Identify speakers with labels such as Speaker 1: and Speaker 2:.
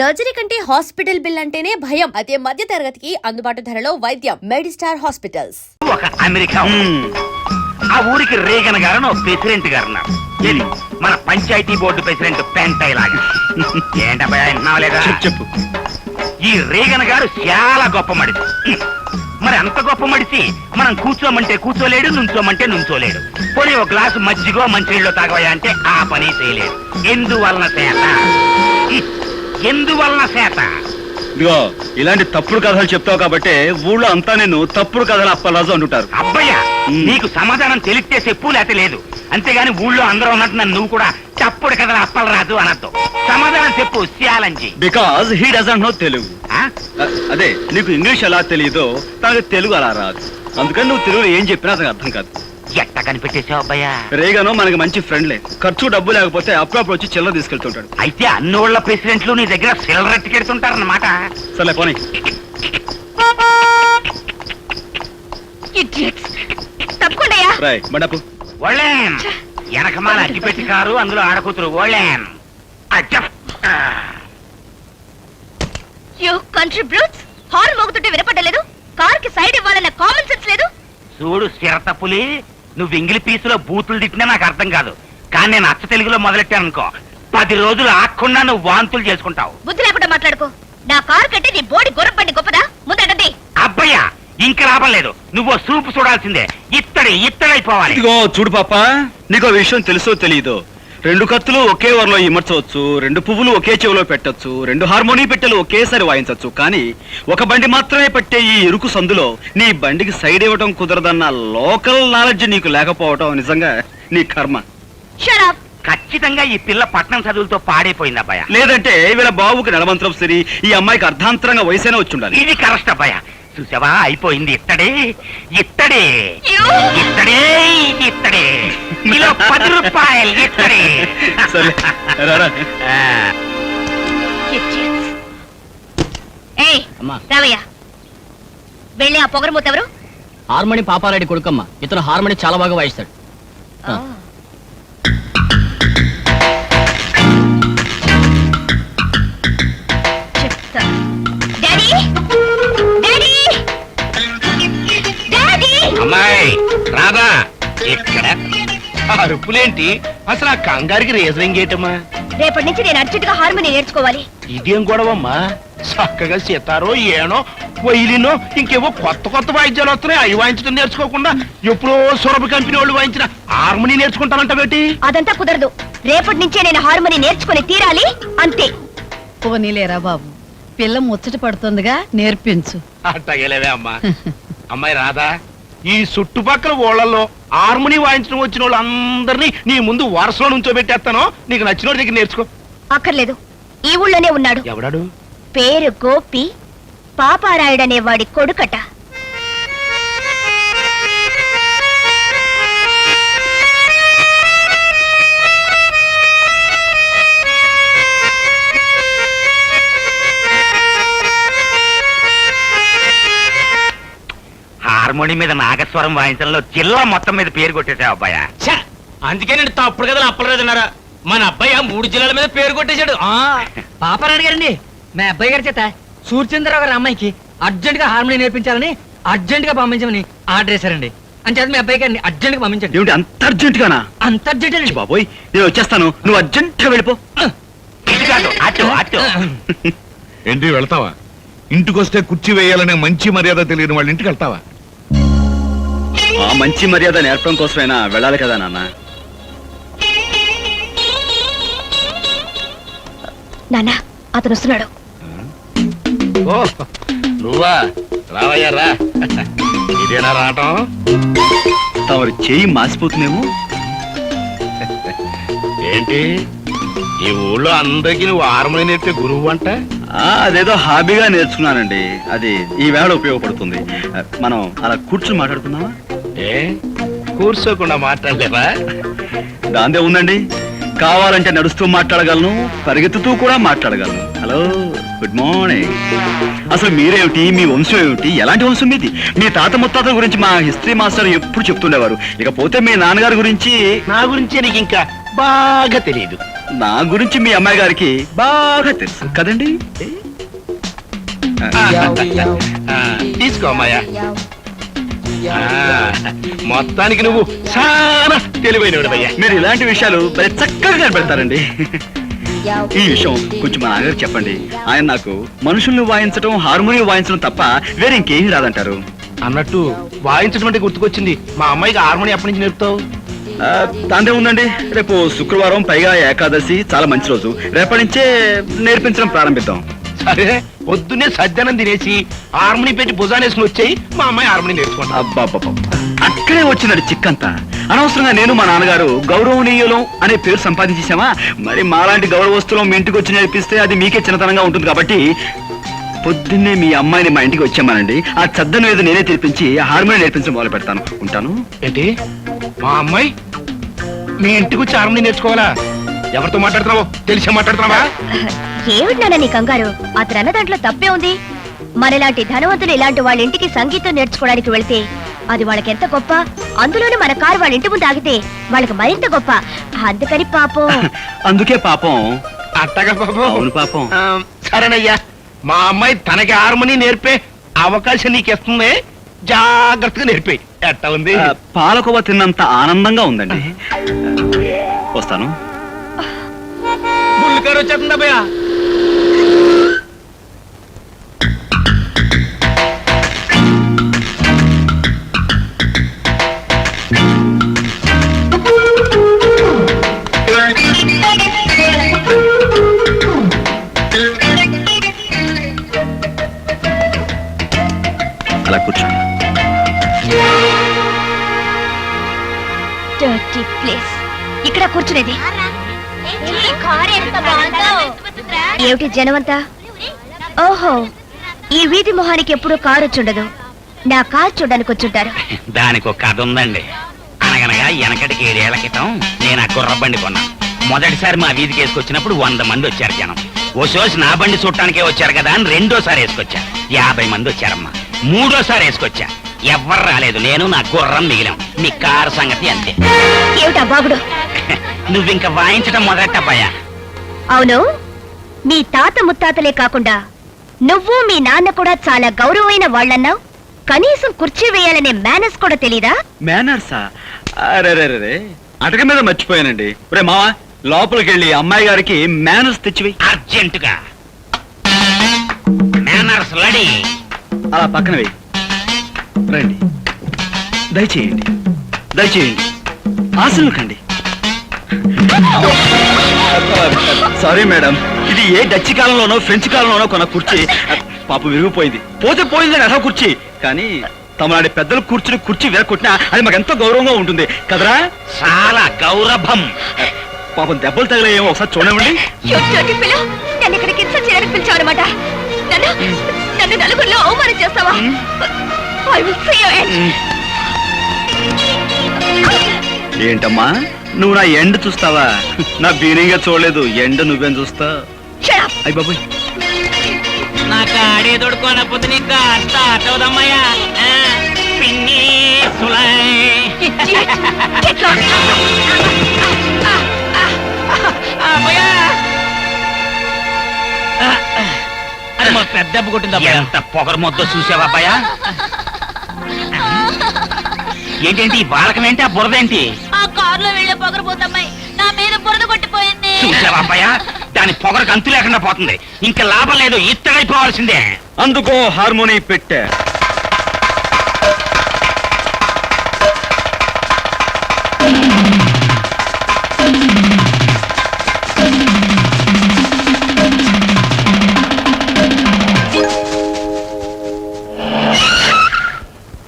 Speaker 1: Surgery కంటే hospital bill అంటేనే భయం. అదే మధ్య తరగతికి అందుబాటు ధరలో వైద్యం. Medistar hospitals.
Speaker 2: ఒక అమెరికా ఆ ఊరికి రేగన్ గారు ప్రెసిడెంట్ గారు ఏది మన పంచాయతీ బోర్డు ప్రెసిడెంట్ పెంటై లాగా. ఏంటబ్బా
Speaker 3: చెప్పు.
Speaker 2: ఈ రేగన్ గారు చాలా గొప్ప మడిసి. మరి అంత గొప్ప మడిసి మనం కూర్చోమంటే కూర్చోలేడు, నుంచోమంటే నుంచోలేడు. పోనీ ఒక గ్లాసు మజ్జిగో మంచినీళ్ళు తాగవయా అంటే ఆ పని చేయలేడు. ఎందువలన చేత
Speaker 3: ఇదిగో ఇలాంటి తప్పుడు కథలు చెప్తావు కాబట్టి ఊళ్ళో అంతా నేను తప్పుడు కథలు అప్పలరాజు అంటుంటారు.
Speaker 2: అబ్బయ్యా నీకు సమాధానం తెలిస్తే చెప్పు లేక లేదు. అంతేగాని ఊళ్ళో అందరూ ఉన్నట్టు నన్ను నువ్వు కూడా తప్పుడు కథలు అప్పలరాజు అనొద్దు. సమాధానం చెప్పు శ్యాలంజీ.
Speaker 3: Because he doesn't know Telugu. అదే నీకు ఇంగ్లీష్ ఎలా తెలియదో తనకు తెలుగు అలా రాదు. అందుకని నువ్వు తెలుగులో ఏం చెప్పినా అతనికి అర్థం కాదు.
Speaker 2: ఎట్ట కనిపెట్టేసావు అబ్బయ్యా?
Speaker 3: రేగను మనకి మంచి ఫ్రెండ్లే. ఖర్చు డబ్బు లేకపోతే అప్పుడప్పుడు వచ్చి చిల్లర తీసుకెళ్తుంటాడు.
Speaker 2: అయితే అన్నోళ్ల ప్రెసిడెంట్లు నీ దగ్గర సిల్లరెట్టుకెడుతుంటారన్నమాట.
Speaker 3: సరే పోనీ.
Speaker 2: ఓళ్ళేం వెనకమాల అగ్గిపెట్టి కారు, అందులో ఆడకూతురు ఓళ్ళేం.
Speaker 1: హార్న్ మోగుతుంటే వినపడలేదు. కార్ కి సైడ్ ఇవ్వాలన్న కామన్ సెన్స్ లేదు.
Speaker 2: చూడు చిరతపులి, నువ్వు ఇంగిలి పీసులో బూతులు తిట్టినా నాకు అర్థం కాదు. కానీ నేను అచ్చ తెలుగులో మొదలెట్టాను అనుకో, 10 రోజులు ఆకుండా నువ్వు వాంతులు చేసుకుంటావు.
Speaker 1: బుద్ధి లేకుండా మాట్లాడుకో. నా కారు కంటే నీ బోడి గుర్రబండి గొప్పదా? ముందండి.
Speaker 2: అబ్బయ్యా ఇంకా లాభం లేదు. నువ్వు సూపు చూడాల్సిందే. ఇత్తడైపోవాలి.
Speaker 3: ఇదిగో చూడు పాప, నీకో విషయం తెలుసో తెలియదో, 2 కత్తులు ఒకే వరలో ఇమర్చవచ్చు, 2 పువ్వులు ఒకే చెవిలో పెట్టచ్చు, 2 హార్మోనీ పెట్టెలు ఒకేసారి వాయించవచ్చు. కానీ ఒక బండి మాత్రమే పట్టే ఈ ఇరుకు సందులో నీ బండికి సైడ్ ఇవ్వడం కుదరదన్న లోకల్ నాలెడ్జ్ నీకు లేకపోవటం నిజంగా నీ కర్మ.
Speaker 2: ఖచ్చితంగా ఈ పిల్ల పట్నం చదువులతో పాడైపోయింది అబ్బాయ.
Speaker 3: లేదంటే వీళ్ళ బాబుకి నడమంత్రం సరి, ఈ అమ్మాయికి అర్ధాంతరంగా వయసైనా వచ్చి ఉండాలి.
Speaker 2: ఇది కరెక్ట్ అబ్బాయ. చూసావా, అయిపోయింది. ఇత్తడే కిలో 10 రూపాయలు. ఇత్తడే.
Speaker 3: సరే రారా.
Speaker 1: వెళ్ళి ఆ పొగరమూత ఎవరు?
Speaker 4: హార్మోని పాపారెడ్డి కొడుకమ్మ. ఇతను హార్మోని చాలా బాగా వాయిస్తాడు.
Speaker 2: అమ్మాయి రాదా, ఇక్కడ అరుపులేంటి? అసలు ఆ కంగారికి రీజనింగ్ ఏంటమ్మా?
Speaker 1: రేపటి నుంచి నేను అర్జెంటుగా హార్మోని నేర్చుకోవాలి.
Speaker 2: ఇదేం గొడవమ్మా? చక్కగా సితారో, ఏనో, వైలినో, ఇంకేవో కొత్త వాయిద్యాలు వస్తున్నాయి. అవి వాయించడం నేర్చుకోకుండా ఎప్పుడో సురభి కంపెనీ వాళ్ళు వాయించిన హార్మోని నేర్చుకుంటానంట బేటి.
Speaker 1: అదంతా కుదరదు. రేపటి నుంచే నేను హార్మోని నేర్చుకుని తీరాలి, అంతే.
Speaker 5: పోనీలేరా బాబు, పిల్ల ముచ్చట పడుతుందిగా, నేర్పించు.
Speaker 2: అట్టగలేవే అమ్మా. అమ్మాయి రాదా, ఈ చుట్టుపక్కల ఊళ్ళల్లో హార్మోని వాయించడం వచ్చిన వాళ్ళు అందరినీ నీ ముందు వరుసలో నుంచో పెట్టేస్తాను. నీకు నచ్చిన దగ్గర నేర్చుకో.
Speaker 1: అక్కర్లేదు, ఈ ఊళ్ళోనే ఉన్నాడు.
Speaker 2: ఎవడాడు?
Speaker 1: పేరు గోపి, పాపారాయుడనే వాడి కొడుకట.
Speaker 2: హార్మోని మీద నాగస్వరం వాయించడంలో జిల్లా మొత్తం మీద పేరు కొట్టేసావు అబ్బాయ.
Speaker 4: అందుకే నేను తప్పుడు కదా అప్పలేదన్నారా? మన అబ్బాయి 3 జిల్లాల మీద పేరు కొట్టేశాడు. పాపారాయుడు గారండి, మా అబ్బాయి గారి చేత సూర్యచంద్రరావు గారి అమ్మాయికి అర్జెంట్ గా హార్మోని నేర్పించాలని అర్జెంట్ గా పంపించమని ఆర్డర్ చేశారండి. అంచేత మీ అబ్బాయి గారిని అర్జెంట్ గా పంపించండి.
Speaker 3: ఏమిటి అంత అర్జెంట్ గానా?
Speaker 4: అంత అర్జెంట్ అండి
Speaker 3: బాబోయ్, నేను వచ్చేస్తాను, నువ్వు అర్జెంట్ గా వెళ్ళిపో.
Speaker 6: ఏంటి వెళ్తావా? ఇంటికొస్తే కుర్చీ వేయాలనే మంచి మర్యాద తెలియని వాళ్ళ ఇంటికి వెళ్తావా?
Speaker 3: ఆ మంచి మర్యాద నేర్పడం కోసమైనా వెళ్ళాలి కదా నాన్న.
Speaker 1: నాన్న, అతను వస్తున్నాడు.
Speaker 2: ఓ నువ్వా? రావయ్యా రా. ఇదేనా రావటం?
Speaker 3: తమరు చేయి మాసిపోతుందేమో.
Speaker 2: ఏంటి ఈ ఊళ్ళో అందరికి నువ్వు హార్మోని నేర్పే గురువు అంట?
Speaker 3: అదేదో హాబీగా నేర్చుకున్నానండి. అది ఈ వేళ ఉపయోగపడుతుంది. మనం అలా కూర్చుని మాట్లాడుకుందామా?
Speaker 2: ఏ కూర్చోకుండా మాట్లాడలేవా?
Speaker 3: దాందే ఉందండి. కావాలంటే నడుస్తూ మాట్లాడగలను, పరిగెత్తుతూ కూడా మాట్లాడగలను. Hello, good morning. అసలు మీరేమిటి, మీ వంశం ఏమిటి, ఎలాంటి వంశం మీది? మీ తాత ముత్తాతల గురించి మా హిస్టరీ మాస్టర్ ఎప్పుడు చెప్తుండేవారు. ఇకపోతే మీ నాన్నగారి గురించి.
Speaker 2: నా గురించి నీకు ఇంకా బాగా తెలియదు.
Speaker 3: నా గురించి మీ అమ్మాయి గారికి బాగా తెలుసు కదండి
Speaker 2: తీసుకో అమ్మాయ మొత్తానికి నువ్వు చాలా తెలివైనవాడివయ్యా.
Speaker 3: మీరు ఇలాంటి విషయాలు మరి చక్కగా కనబెడతారండి ఈ విషయం కొంచెం మా నాన్నగారు చెప్పండి. ఆయన నాకు మనుషుల్ని వాయించడం హార్మోనియం వాయించడం తప్ప వేరే ఇంకేమీ రాదంటారు.
Speaker 2: అన్నట్టు వాయించడం అంటే గుర్తుకొచ్చింది, మా అమ్మాయికి హార్మోని ఎప్పటి నుంచి నేర్పుతావు?
Speaker 3: దాందే ఉందండి, రేపు శుక్రవారం పైగా ఏకాదశి చాలా మంచి రోజు. రేపటి నుంచే నేర్పించడం ప్రారంభిద్దాం.
Speaker 2: సరే, పొద్దున్నే సజ్జనం తినేసి హార్మోని పెట్టి భుజానేసుకుని వచ్చాయి, మా అమ్మాయి హార్మోని నేర్చుకుంటా.
Speaker 3: అబ్బాబ్బా, అక్కడే వచ్చినది చిక్కంతా. అనవసరంగా నేను మా నాన్నగారు గౌరవనీయులం అనే పేరు సంపాదించేసామా, మరి మాలాంటి గౌరవస్తులం మీ ఇంటికి వచ్చి నేర్పిస్తే అది మీకే చిన్నతనంగా ఉంటుంది. కాబట్టి పొద్దున్నే మీ అమ్మాయిని మా ఇంటికి వచ్చామానండి, ఆ చద్దను మీద నేనే తెరిపించి హార్మోనియం నేర్పించడం మొదలు పెడతాను. ఉంటాను.
Speaker 2: ఏంటి, మా అమ్మాయి మీ ఇంటికి వచ్చి హార్మోని నేర్చుకోవాలా? ఎవరితో మాట్లాడుతున్నావో తెలిసే మాట్లాడుతున్నావా?
Speaker 7: ఏమిటి నాన్న నీ కంగారు? అతను అన్న దాంట్లో తప్పే ఉంది. మనలాంటి ధనవంతులు ఇలాంటి వాళ్ళ ఇంటికి సంగీతం నేర్చుకోవడానికి వెళ్తే అది వాళ్ళకి ఎంత గొప్ప. అందులోనూ మన కారు వాళ్ళ ఇంటి ముందు ఆగితే వాళ్ళకి మరింత గొప్ప. అందుకని పాపం.
Speaker 3: అందుకే పాపం.
Speaker 2: అట్టగా బాబు.
Speaker 3: అవును పాపం.
Speaker 2: సరేనయ్యా, మా అమ్మాయి తనకి హార్మోని నేర్పే అవకాశం నీకు ఇస్తుంది, జాగ్రత్తగా నేర్పే. ఎట్టా ఉంది?
Speaker 3: పాలకోవ తిన్నంత ఆనందంగా ఉందండి. వస్తాను.
Speaker 4: బుల్లికారు వచ్చేస్తుందా భయ్యా?
Speaker 3: అలా కూర్చోండి.
Speaker 7: Dirty place. ఇక్కడ కూర్చునేది ఏమిటి జనమంతా? ఓహో, ఈ వీధి మొహానికి ఎప్పుడు కారు వచ్చుండదు. నా కారు చూడడానికి వచ్చుంటారు.
Speaker 2: దానికి ఒక కథ ఉందండి. అనగనగా వెనకటికి 7 ఏళ్ల క్రితం నేను ఆ కుర్రబండి కొన్నాను. మొదటిసారి మా వీధికి వేసుకొచ్చినప్పుడు 100 మంది వచ్చారు జనం. ఓ సోసి నా బండి చూడటానికే వచ్చారు కదా అని రెండోసారి వేసుకొచ్చా, 50 మంది వచ్చారమ్మా. మూడోసారి వేసుకొచ్చా, ఎవ్వరు రాలేదు, నేను నా గుర్రం మిగిలాం. మీ కారు సంగతి అంతే.
Speaker 7: ఏమిటా బాగుడు?
Speaker 2: నువ్వింక వాయించడం మొదలెట్టబ్బయ్యా.
Speaker 7: అవును, మీ తాత ముత్తాతలే కాకుండా నువ్వు మీ నాన్న కూడా చాలా గౌరవమైన వాళ్ళన్నావు. కనీసం కుర్చీ వేయాలనే మేనర్స్ కూడా తెలీదా?
Speaker 3: మేనర్సా? అరే, అటక మీద మర్చిపోయానండి. రే మావా, లోపలికి వెళ్ళి అమ్మాయి గారికి మేనర్స్ తెచ్చివి.
Speaker 2: అర్జెంటుగా మేనర్స్ రెడీ.
Speaker 3: అలా పక్కన వెయ్యి. రండి, దయచేయండి, దయచేయండి, ఆశలు కండి. సారీ మేడం, ఇది ఏ డచ్ కాలంలోనో ఫ్రెంచ్ కాలంలోనో కొన్న కుర్చీ. పాప విరిగిపోయింది, పోతే పోయిందని అలా కుర్చీ. కానీ తమలాంటి పెద్దలు కూర్చుని కుర్చీ వేరకొట్టినా అది మాకు ఎంతో గౌరవంగా ఉంటుంది కదరా?
Speaker 2: చాలా గౌరవం.
Speaker 3: పాపం దెబ్బలు తగిలేమో ఒకసారి చూడండి.
Speaker 7: నన్ను ఇక్కడికి ఇన్సల్ట్ చేయడానికి పిలిచావన్నమాట. నన్ను నలుగురిలో అవమానం చేస్తావా? I will see your end.
Speaker 3: ఏంటమ్మా, నువ్వు నా ఎండ్ చూస్తావా? నా బీనింగా చూడలేదు, ఎండ్ నువ్వేం చూస్తా?
Speaker 7: Shut up.
Speaker 3: అయ్య బాబోయ్,
Speaker 4: నా కాడే తోడుకోనకపోతే నీ కార్ స్టార్ట్ అవుదమ్మయ్యా.
Speaker 2: పిన్ని సులై.
Speaker 7: Idiot. Get lost.
Speaker 4: అది మా పెద్ద దెబ్బ కొట్టింది.
Speaker 2: ఎంత పొగరు మొద్దో చూసావా అబ్బాయా? ఏంటేంటి ఈ బాలకమేంటి, ఆ బురదేంటి?
Speaker 7: ఆ కారులో వెళ్ళే పొగరబోతమ్మాయి నా మీద బురద కొట్టిపోయింది.
Speaker 2: చూసావా అబ్బాయా, దాని పొగరకు అంతు లేకుండా పోతుంది. ఇంకా లాభం లేదు, ఇత్తడైపోవాల్సిందే.
Speaker 3: అందుకో హార్మోని పెట్టా.